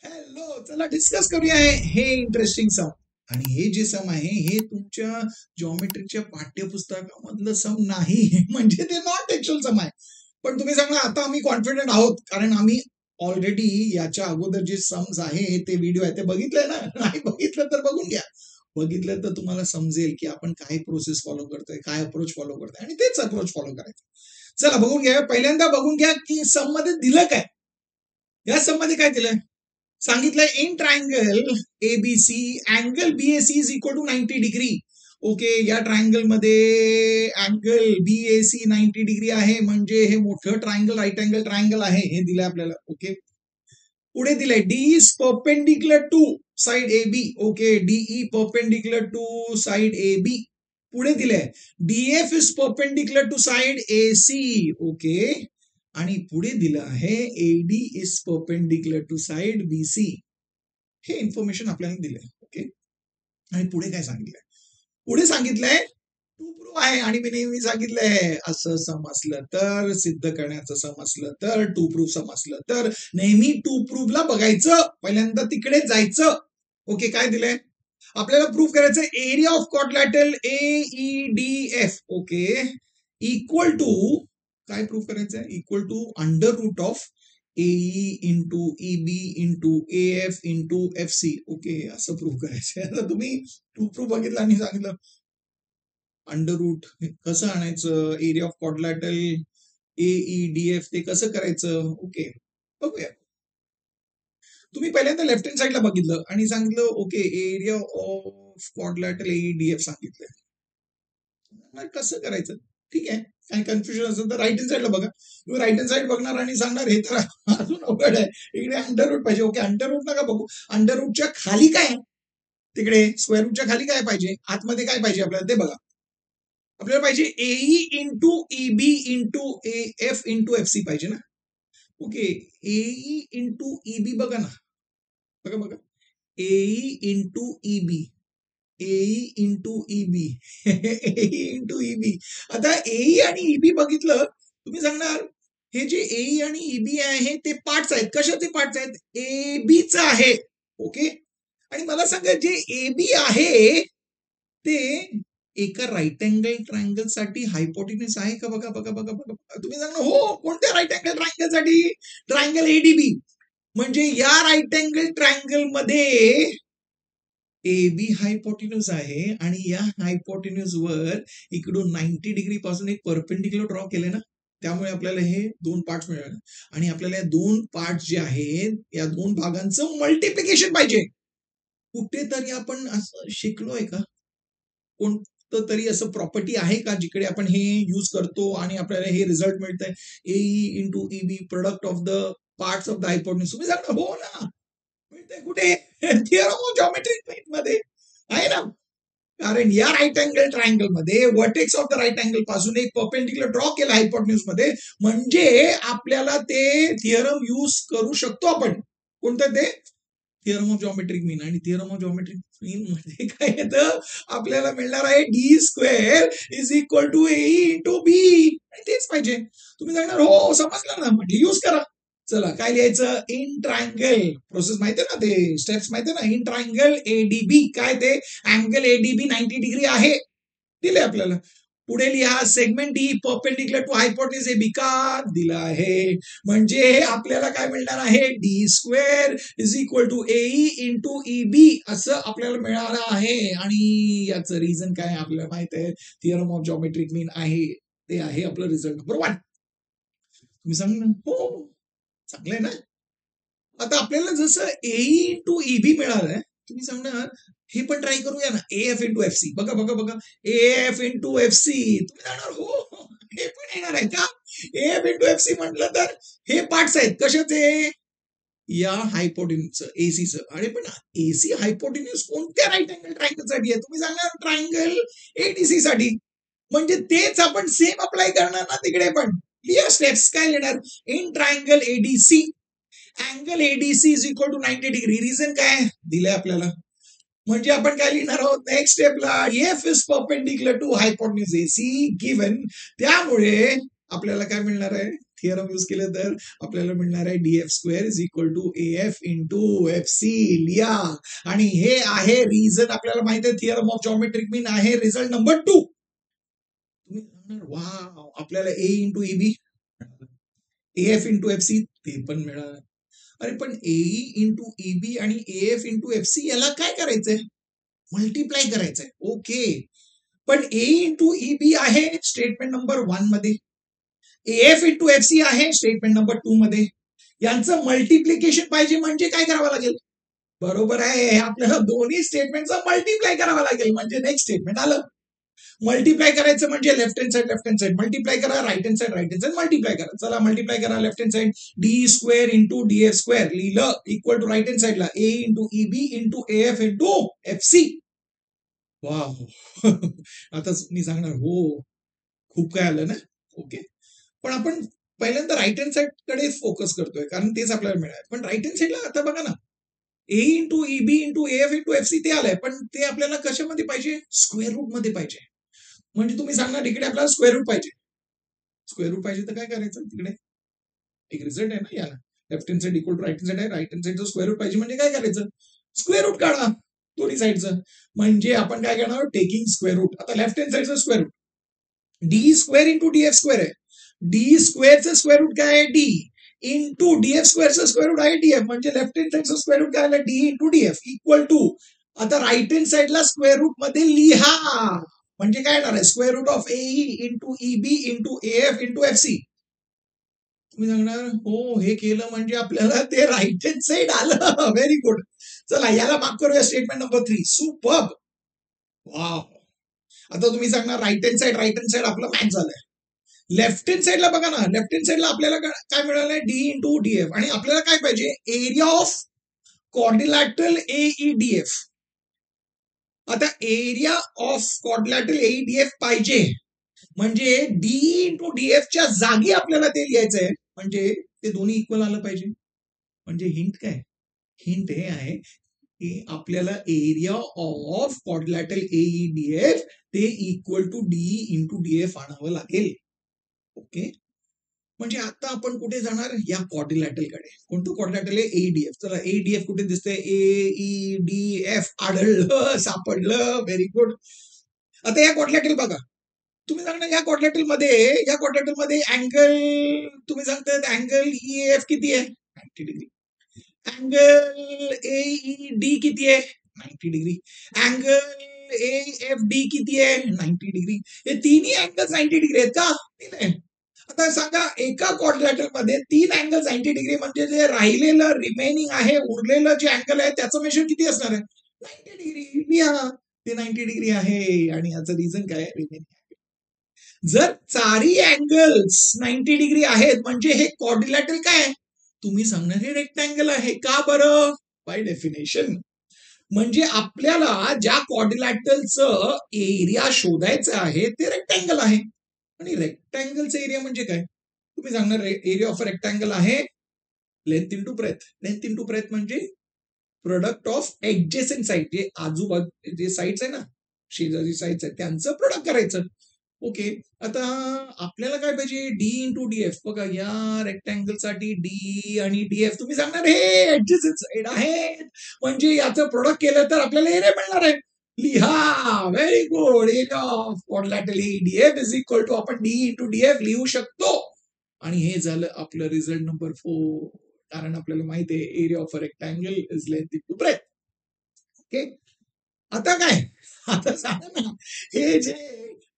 Hello, चला discuss करूया हे इंटरेस्टिंग सम. आणि हे जे सम आहे हे तुमच्या जॉमेट्रीच्या पाठ्यपुस्तकामधलं सम नाही. म्हणजे ते नॉन टेक्स्चुअल सम आहे. पण तुम्ही सांगा आता आम्ही कॉन्फिडंट आहोत कारण आम्ही ऑलरेडी याच्या अगोदर जे सम्स आहे ते व्हिडिओ आहे ते बघितलंय ना. नाही बघितलं तर बघून घ्या. बघितलं तर तुम्हाला समजेल की आपण काय प्रोसेस फॉलो करतोय, काय अप्रोच फॉलो करतोय, आणि तेच अप्रोच फॉलो करायचं. चला बघून घ्या. पहिल्यांदा बघून घ्या की सम मध्ये दिलं काय. या सम मध्ये काय दिलंय सांगितलंय, in triangle ABC angle BAC is equal to 90 degree. Okay, या ट्रायंगल मध्ये अँगल बीएसी 90 डिग्री आहे, म्हणजे हे मोठं ट्रायंगल राईट अँगल ट्रायंगल आहे, हे दिलंय आपल्याला. ओके, पुढे दिलंय D is perpendicular to side A B. Okay, DE perpendicular to side A B. पुढे दिलंय DF is perpendicular to side A C. Okay, आणि पुढे दिलं आहे AD is perpendicular to side BC. हे इन्फॉर्मेशन आपल्याला दिलंय. ओके, आणि पुढे काय सांगितलंय, पुढे सांगितलंय टू प्रूव्ह आहे. आणि मी नेहमी सांगितलंय असं समजलं तर, सिद्ध करण्याचं समजलं तर, टू प्रूव्ह समजलं तर नेहमी टू प्रूव्हला बघायचं, पहिल्यांदा तिकडे जायचं. ओके, काय दिलंय आपल्याला प्रूव्ह करायचं, area of quadrilateral AEDF. Okay, equal to काय प्रूव्ह करायचं आहे, equal to under root of AE into EB into F into F C. Okay, असं प्रूव्ह करायचं. आता तुम्ही टू प्रूव्ह बघितलं आणि सांगितलं अंडर रूट कसं आणायचं, एरिया ऑफ क्वाड्रॅटल एईडीएफ ते कसं करायचं. ओके, बघूया. तुम्ही पहिल्यांदा लेफ्ट हँड साईडला बघितलं आणि सांगितलं ओके एरिया ऑफ क्वाड्रॅटल एईडीएफ सांगितलंय, कसं करायचं. ठीक आहे, काही कन्फ्युजन असेल तर राईट हँड साईडला बघा. तुम्ही राईट हँड साईड बघणार आणि सांगणार हे तर अजून अवघड आहे, इकडे अंडर रूट पाहिजे. ओके, अंडर रूट नका बघू, अंडर रूटच्या खाली काय, तिकडे स्क्वेअर रूटच्या खाली काय पाहिजे, आतमध्ये काय पाहिजे आपल्याला ते बघा. आपल्याला पाहिजे AE into EB into F into F C पाहिजे ना. ओके, एई इंटू ईबी बघा ना, बघा बघा, एई इंटू ईबी, एई इंटू ईबी, एई इंटू ईबी. आता एई आणि ईबी बघितलं, तुम्ही सांगणार हे जे एई आणि ईबी आहे ते पार्ट्स आहेत. कशाचे पार्ट्स आहेत, ए बीच आहे. ओके, आणि मला सांगा जे ए बी आहे ते एका राईट अँगल ट्रायंगल साठी हायपोटेन्यूस आहे का, बघा बघा बघा बघा. तुम्ही सांगणार हो, कोणत्या राईट अँगल ट्रायंगल साठी, ट्रायंगल एडीबी. म्हणजे या राईट अँगल ट्रायंगल मध्ये ए बी हायपोटेन्यूस आहे आणि या हायपोटेन्यूस वर इकडून 90 डिग्री पासून एक परपेंडिक्युलर ड्रॉ केले ना, त्यामुळे आपल्याला हे दोन पार्ट्स मिळाले. आणि आपल्याला या दोन पार्ट्स जे आहेत या दोन भागांचं मल्टिप्लिकेशन पाहिजे. कुठेतरी आपण असं शिकलोय का, कोणतं तरी असं प्रॉपर्टी आहे का जिकडे आपण हे यूज करतो आणि आपल्याला हे रिझल्ट मिळतंय, AE into EB product of the parts of the hypotenuse. तुम्ही सांगा हो ना, मिळतंय कुठे, थिअरम ऑफ जॉमेट्रिक मध्ये आहे ना. कारण या राईट अँगल ट्रायंगल मध्ये vertex of the right angle पासून एक परपेंडिक्युलर ड्रॉ केला हायपोटेन्यूस मध्ये, म्हणजे आपल्याला ते थिअरम यूज करू शकतो आपण. कोणतं ते, थिअरम ऑफ जॉमेट्रिक मीन. आणि थिअरम ऑफ जॉमेट्रिक मीन मध्ये काय येतं, आपल्याला मिळणार आहे D square is equal to A into B. तेच पाहिजे. तुम्ही सांगणार हो समजलं ना, म्हणजे यूज करा. चला काय लिहायचं, इन ट्रायंगल, प्रोसेस माहिती आहे ना, ते स्टेप्स माहिती आहे ना. इन ट्रायंगल एडीबी, काय ते अँगल एडीबी 90 डिग्री आहे, दिले आपल्याला. पुढे लिहा segment D perpendicular to hypotenuse A B, का दिला आहे, म्हणजे आपल्याला काय मिळणार आहे, D square is equal to AE into EB असं आपल्याला मिळणार आहे. आणि याचं रिझन काय आपल्याला माहित आहे, थिअरम ऑफ जॉमेट्रिक मीन आहे, ते आहे आपलं रिझल्ट नंबर 1. तुम्ही सांगा हो, चांगलंय ना. आता आपल्याला जसं एई टू ईबी मिळालंय, तुम्ही सांगणार हे पण ट्राय करूया ना, एफ इंटू एफ सी. बघा बघा बघा, एफ इंटू एफ सी. तुम्ही सांगणार हो हे पण येणार आहे का, एफ इंटू एफ सी म्हटलं तर हे पार्ट्स आहेत कशाचे, या हायपोटेन्यूसचं, एसीचं. अरे पण एसी हायपोटेन्यूस कोणत्या राईट अँगल ट्रायंगल साठी आहे, तुम्ही सांगणार ट्रायंगल एडीसी साठी. म्हणजे तेच आपण सेम अप्लाय करणार ना तिकडे पण. लिहा स्टेप्स, काय लिहिणार, in triangle ADC angle ADC is equal to 90 degree. Reason काय दिलंय आपल्याला, म्हणजे आपण काय लिहिणार आहोत नेक्स्ट स्टेपला, F is perpendicular to hypotenuse AC given. त्यामुळे आपल्याला काय मिळणार आहे, थिअरम यूज केलं तर आपल्याला मिळणार आहे DF square is equal to AF into FC. लिहा. आणि हे आहे रिझन. आपल्याला माहिती आहे थिअरम ऑफ जॉमेट्रिक मीन आहे रिझल्ट नंबर 2. तुम्ही म्हणणार वा आपल्याला A into EB AF into FC ते पण मिळालं. अरे पण AE इंटू EB आणि AF इंटू FC याला काय करायचंय? मल्टिप्लाय करायचंय. ओके. पण A इंटू EB आहे स्टेटमेंट नंबर 1 मध्ये, AF इंटू FC आहे स्टेटमेंट नंबर 2 मध्ये. यांचं मल्टिप्लिकेशन पाहिजे म्हणजे काय करावं लागेल? बरोबर आहे, आपल्याला दोन्ही स्टेटमेंटचा मल्टिप्लाय करावं लागेल म्हणजे नेक्स्ट स्टेटमेंट आलं. मल्टिप्लाय करायचं म्हणजे लेफ्ट हँड साइड मल्टिप्लाय करा, राईट हँड साइड मल्टिप्लाय करा. चला मल्टिप्लाय करा left hand side, D square into DF square लिहिलं इक्वल टू राईट हँड साइडला A into EB into AF into FC. वा आता मी सांगणार हो खूप काय आलं ना. ओके, पण आपण पहिल्यांदा राईट हँड साइड कडे फोकस करतोय कारण तेच आपल्याला मिळालं. पण राईट हँड साइडला आता बघा ना A into EB into AF into FC ते आलंय, पण ते आपल्याला कशामध्ये पाहिजे? स्क्वेअर रूट मध्ये पाहिजे. म्हणजे तुम्ही सांगणार इकडे आपल्याला स्क्वेअर रूट पाहिजे. स्क्वेअर रूट पाहिजे तर काय करायचं? तिकडे एक रिझल्ट आहे ना याला, left hand side equal to right hand side आहे, राईट हँड साइडचं स्क्वेअर रूट पाहिजे म्हणजे काय करायचं? स्क्वेअर रूट काढा दोन्ही साईडचं. म्हणजे आपण काय करणार? Taking square root. आता लेफ्ट हँड साइडचं square root D square into DF square आहे. डी स्क्वेअरचं स्क्वेअर रूट काय आहे? डी इंटू DF स्क्वेअरचं स्क्वेअर रूट आहे DF. म्हणजे लेफ्ट हँड साइडचं स्क्वेअर रूट काय आलं? D into DF equal to. आता राईट हँड साइडला स्क्वेअर रूट मध्ये लिहा म्हणजे काय येणार आहे? Square root of AE into EB into AF into FC. तुम्ही सांगणार हो हे केलं म्हणजे आपल्याला ते राईट हँड साइड आलं. Very good. चला याला मार्क करूया स्टेटमेंट नंबर 3. सुपर्ब. वाव. आता तुम्ही सांगणार राईट हँड साइड आपलं मॅच झालंय. लेफ्ट हँड साइडला बघा ना, लेफ्ट हँड साइडला आपल्याला काय मिळालंय? D into DF. आणि आपल्याला काय पाहिजे? Area of quadrilateral AEDF. आता एरिया ऑफ क्वाड्रिलॅटरल AEDF पाहिजे म्हणजे D इंटू DF च्या जागी आपल्याला ते लिहायचंय. म्हणजे ते दोन्ही इक्वल आलं पाहिजे. म्हणजे हिंट काय? हिंट हे आहे की आपल्याला एरिया ऑफ क्वाड्रिलॅटरल AEDF ते equal to D into DF आणावं लागेल. ओके, म्हणजे आता आपण कुठे जाणार? या क्वाड्रिलॅटरल कडे. कोणतं क्वाड्रिलॅटरल आहे? AEDF. चला AEDF कुठे दिसतंय? AEDF आढळलं, सापडलं. Very good. आता या क्वाड्रिलॅटरल बघा, तुम्ही सांगणार या क्वाड्रिलॅटरल मध्ये अँगल तुम्ही सांगताय अँगल EAF किती आहे? 90 डिग्री. अँगल AED किती आहे? 90 डिग्री. अँगल AFD किती आहे? 90 डिग्री. हे तिन्ही अँगल 90 डिग्री आहेत का? नाही. आता सांगा एका क्वाड्रिलॅटरल मध्ये 3 अँगल 90 डिग्री म्हणजे जे राहिलेलं रिमेनिंग आहे, उरलेलं जे अँगल आहे त्याचं मेजर किती असणार आहे? 90 डिग्री. लिहा ते 90 डिग्री आहे. आणि याचं रिझन काय? रिमेनिंग. जर चारही अँगल्स 90 डिग्री आहेत म्हणजे हे क्वाड्रिलॅटरल काय? तुम्ही सांगणार हे रेक्टँगल आहे. का बरं? By definition. म्हणजे आपल्याला ज्या क्वाड्रिलॅटरलचं एरिया शोधायचं आहे ते रेक्टँगल आहे. आणि रेक्टँगलचा एरिया म्हणजे काय? तुम्ही सांगणार एरिया ऑफ रेक्टँगल आहे length into breadth. Length into breadth म्हणजे प्रोडक्ट ऑफ ऍडजेसंट साइड, जे आजूबाजू जे साइड्स आहे ना, शेजारी साइड्स आहेत त्यांचं प्रोडक्ट करायचं. ओके, आता आपल्याला काय पाहिजे? D into DF. बघा या रेक्टँगल साठी D आणि DF तुम्ही सांगणार हे ऍडजेसंट साइड आहेत म्हणजे याचं प्रोडक्ट केलं तर आपल्याला एरिया मिळणार आहे. लिहा. Very good. Area of quadrilateral AEDF is equal to आपण D इंटू DF लिहू शकतो. आणि हे झालं आपलं रिझल्ट नंबर 4. कारण आपल्याला माहिती आहे area of a rectangle is length into breadth. Okay, आता काय? आता सांगा ना हे जे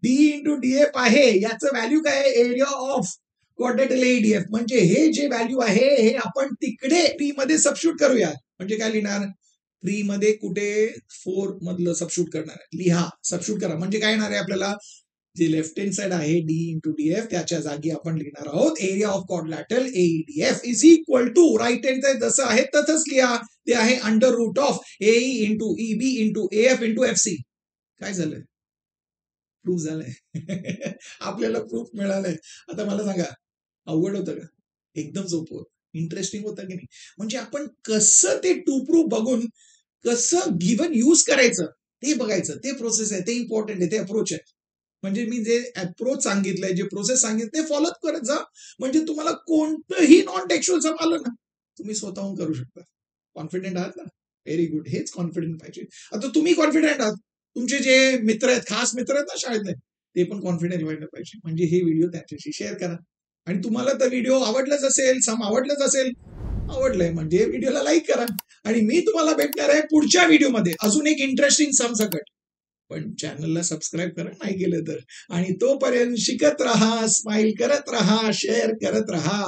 D इंटू DF आहे याचं व्हॅल्यू काय आहे? Area of quadrilateral AEDF. म्हणजे हे जे व्हॅल्यू आहे हे आपण तिकडे P मध्ये सबस्टिट्यूट करूया. म्हणजे काय लिहिणार? 3 मध्ये कुठे 4 मधलं सबस्टिट्यूट करणार आहे. लिहा, सबस्टिट्यूट करा. म्हणजे काय येणार आहे आपल्याला? जे लेफ्ट हँड साइड आहे D इंटू DF त्याच्या जागी आपण लिहिणार आहोत area of quadrilateral AEDF is equal to right hand side जसं आहे तसंच लिहा. ते आहे under root of AE into EB into AF into FC. काय झालंय? प्रूफ झालंय. आपल्याला प्रूफ मिळालंय. आता मला सांगा अवघड होतं का? एकदम सोपं होतं. इंटरेस्टिंग होतं की नाही? म्हणजे आपण कसं ते टू प्रूफ बघून कसं गिव्हन यूज करायचं ते बघायचं. ते प्रोसेस आहे, ते इम्पॉर्टंट आहे, ते अप्रोच आहे. म्हणजे मी जे अप्रोच सांगितलंय, जे प्रोसेस सांगितलं ते फॉलो करत जा. म्हणजे तुम्हाला कोणतंही नॉन टेक्स्च्युअल सम आलं ना, तुम्ही स्वतःहून करू शकता. कॉन्फिडेंट आहात ना? Very good. हेच कॉन्फिडंट पाहिजे. आता तुम्ही कॉन्फिडेंट आहात, तुमचे जे मित्र आहेत, खास मित्र आहेत ना शाळेतले, ते पण कॉन्फिडेंट व्हायला पाहिजे. म्हणजे हे व्हिडिओ त्यांच्याशी शेअर करा. आणि तुम्हाला तर व्हिडिओ आवडलाच असेल, सम आवडलंच असेल, आवडलंय म्हणजे व्हिडिओला लाईक करा. आणि मी तुम्हाला भेटणार आहे पुढच्या व्हिडिओमध्ये अजून एक इंटरेस्टिंग सम सकट. पण चॅनलला सबस्क्राईब करा नाही केलं तर. आणि तोपर्यंत शिकत राहा, स्माइल करत राहा, शेअर करत राहा.